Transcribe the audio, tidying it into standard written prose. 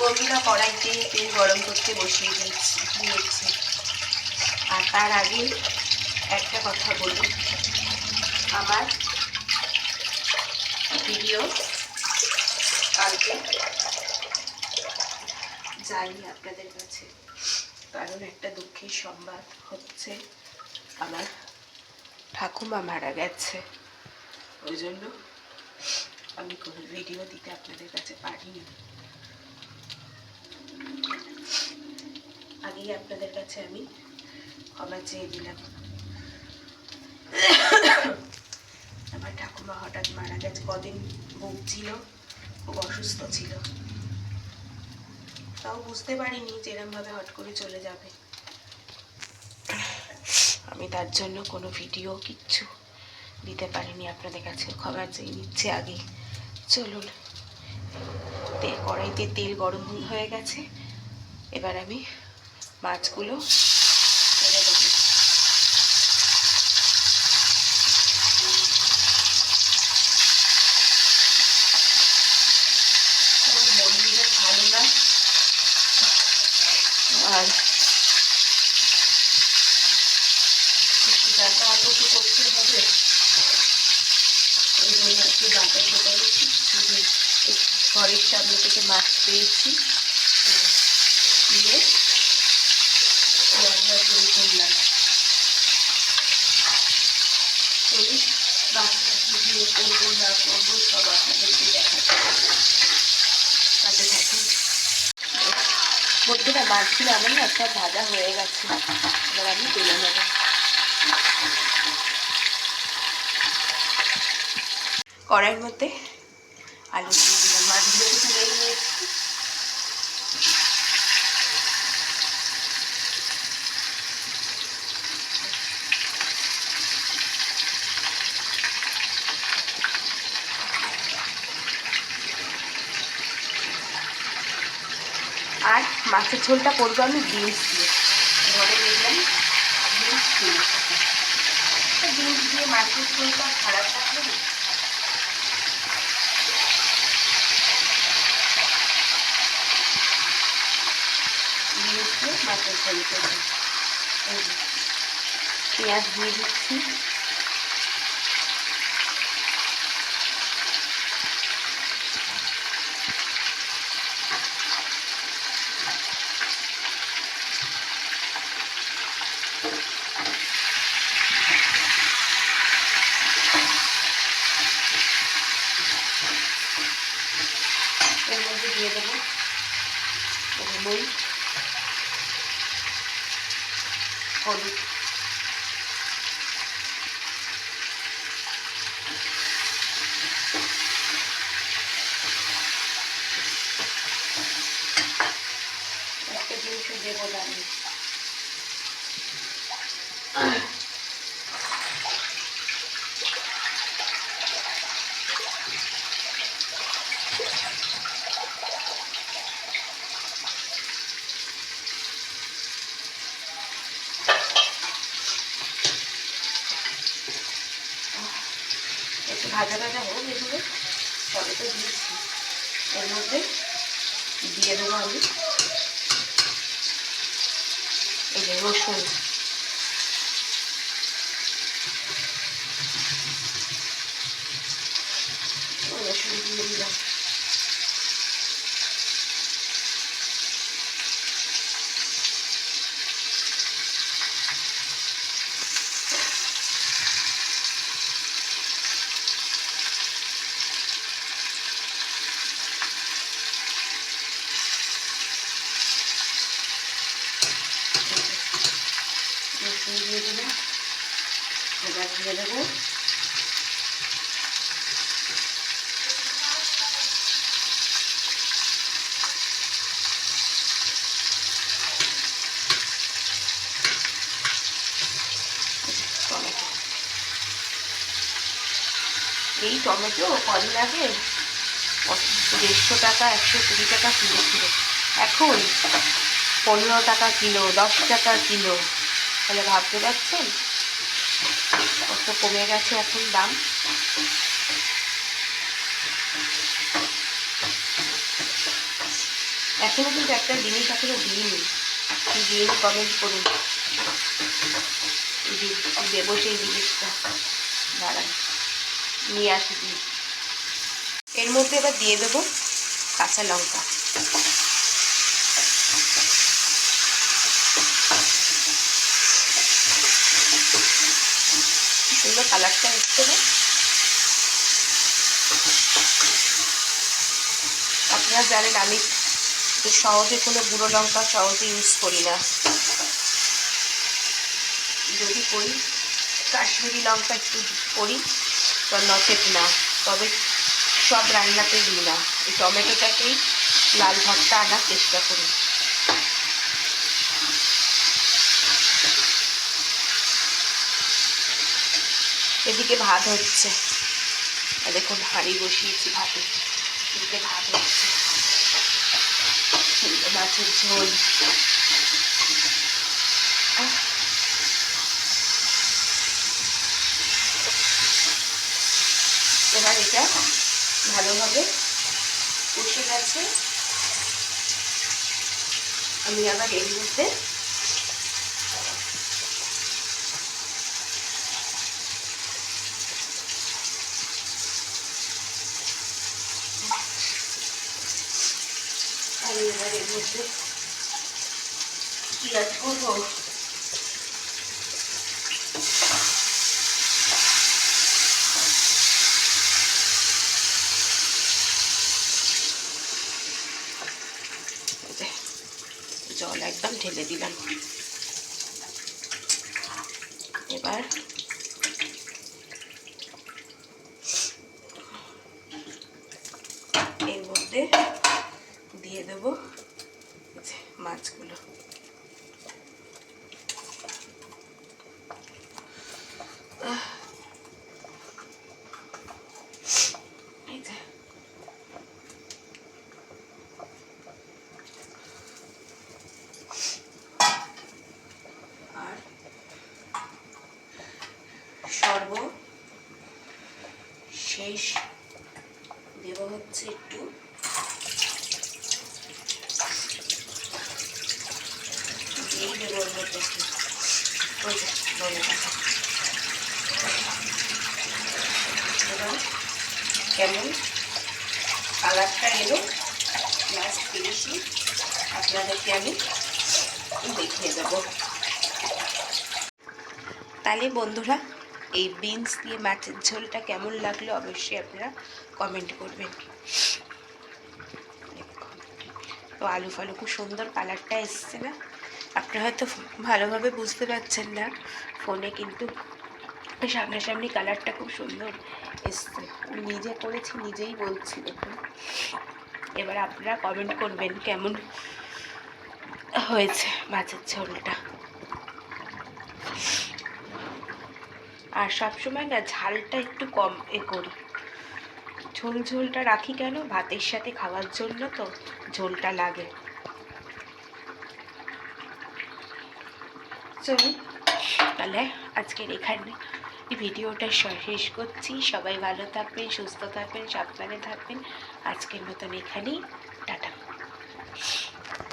বন্ধুরা, কড়াইতে তেল গরম করতে বসিয়ে দিয়েছি। আর তার আগে একটা কথা বলি, আমার ভিডিও কালকে যায়নি আপনাদের কাছে, কারণ একটা দুঃখের সংবাদ হচ্ছে, আমার ঠাকুমা মারা গেছে। ওই জন্য আমি কোনো ভিডিও দিতে আপনাদের কাছে পারিনি। আগেই আপনাদের কাছে আমি ক্ষমা চেয়ে দিলাম। আমার ঠাকুমা হঠাৎ মারা গেছে, কদিন ভুগছিল, খুব অসুস্থ ছিল, তাও বুঝতে পারিনি যে এরমভাবে হট করে চলে যাবে। আমি তার জন্য কোনো ভিডিও কিচ্ছু দিতে পারিনি আপনাদের কাছে, ক্ষমা চেয়ে নিচ্ছে আগে। চলুন, কড়াইতে তেল গরম হয়ে গেছে, এবার আমি মাছগুলো ছেড়ে দেবো। মন্দিরে ভালো না, আর যাতায়াত তো করতে হবে, ওই জন্য একটু বাজার দোকানে শুধু ঘরের সামনে থেকে মাছ পেয়েছি, দিয়ে রান্না শুরু করলাম। ওই মাছটা দিয়ে করবো না করবো সব আপনাদেরকে দেখাতে সাথে থাকুন। বন্ধুরা, মাছগুলো আমার না সব ভাজা হয়ে গেছে, এবার আমি তুলে নেব। কড়াইয়ের মধ্যে আলু দিয়ে দিলাম, মাছগুলো তুলে নিয়েছি। আর মাছের ঝোলটা করবো আমি বিনস দিয়ে। ঘরে দেখলাম বিনস দিয়ে, বিনস দিয়ে মাছের ঝোলটা খারাপ থাকবে না। বিনস দিয়ে মাছের ঝোল করবো। পেঁয়াজ দিয়ে দিচ্ছি, এর মধ্যে দিয়ে দেবো হলুদ, একটা জিনিসও দেবো না আমি, একটু ভাজা ভাজা হোক এগুলো, তবে তো দিচ্ছি। এর মধ্যে দিয়ে দেবো আমি এই যে রসুন, রসুন দিয়ে দিলাম। রসুন দিয়ে দিলাম, এবার দিয়ে দেবো টমেটো। এই টমেটো কদিন আগে 150 টাকা 120 টাকা কিলো ছিল, এখন 15 টাকা কিলো, 10 টাকা কিলো। তাহলে ভাবতে পারছেন কত কমে গেছে এখন দাম। এখনো কিন্তু একটা জিনিস এখনো দিইনি, কমেন্ট করুন। দেবো সেই জিনিসটা, দাঁড়ান নিয়ে আসি দিই। এর মধ্যে এবার দিয়ে দেবো কাঁচা লঙ্কা। সুন্দর কালারটা এসছে না? আপনারা জানেন আমি সহজে কোনো গুঁড়ো লঙ্কা সহজে ইউজ করি না, যদি করি কাশ্মীরি লঙ্কা একটু করি তো নচেত না, তবে সব রান্নাতে দিই না। এই টমেটোটাকেই লাল ভাতটা আনার চেষ্টা করি। এদিকে ভাত হচ্ছে, দেখুন হাঁড়ি বসিয়েছি ভাতে, এদিকে ভাত হচ্ছে, মাছের ঝোল। এবার এটা ভালোভাবে কষে গেছে, আমি আবার এর মধ্যে পেঁয়াজ করবো। জল একদম ঢেলে দিলাম। এবার এর মধ্যে দিয়ে দেবো মাছগুলো। আর সর্বশেষ দেব হচ্ছে একটু দিয়ে দেবো ওর মধ্যে এবার কেমন কালারটা এলো লাস্ট ফিনিশিং আপনাদেরকে আমি দেখিয়ে দেবো। তাহলে বন্ধুরা এই বিনস দিয়ে মাছের ঝোলটা কেমন লাগলো অবশ্যই আপনারা কমেন্ট করবেন। তো আলু ফালু খুব সুন্দর কালারটা এসছে না? আপনারা হয়তো ভালোভাবে বুঝতে পারছেন না ফোনে, কিন্তু সামনাসামনি কালারটা খুব সুন্দর এসছে। আমি নিজে করেছি, নিজেই বলছি। দেখুন এবার আপনারা কমেন্ট করবেন কেমন হয়েছে মাছের ঝোলটা। আর সবসময় না ঝালটা একটু কম করি, ঝোলটা রাখি কেন, ভাতের সাথে খাওয়ার জন্য, তো ঝোলটা লাগে। চলুন তাহলে আজকের এখানে ভিডিওটা শেষ করছি। সবাই ভালো থাকবেন, সুস্থ থাকবেন, সাবধানে থাকবেন। আজকের মতন এখানেই টাটা।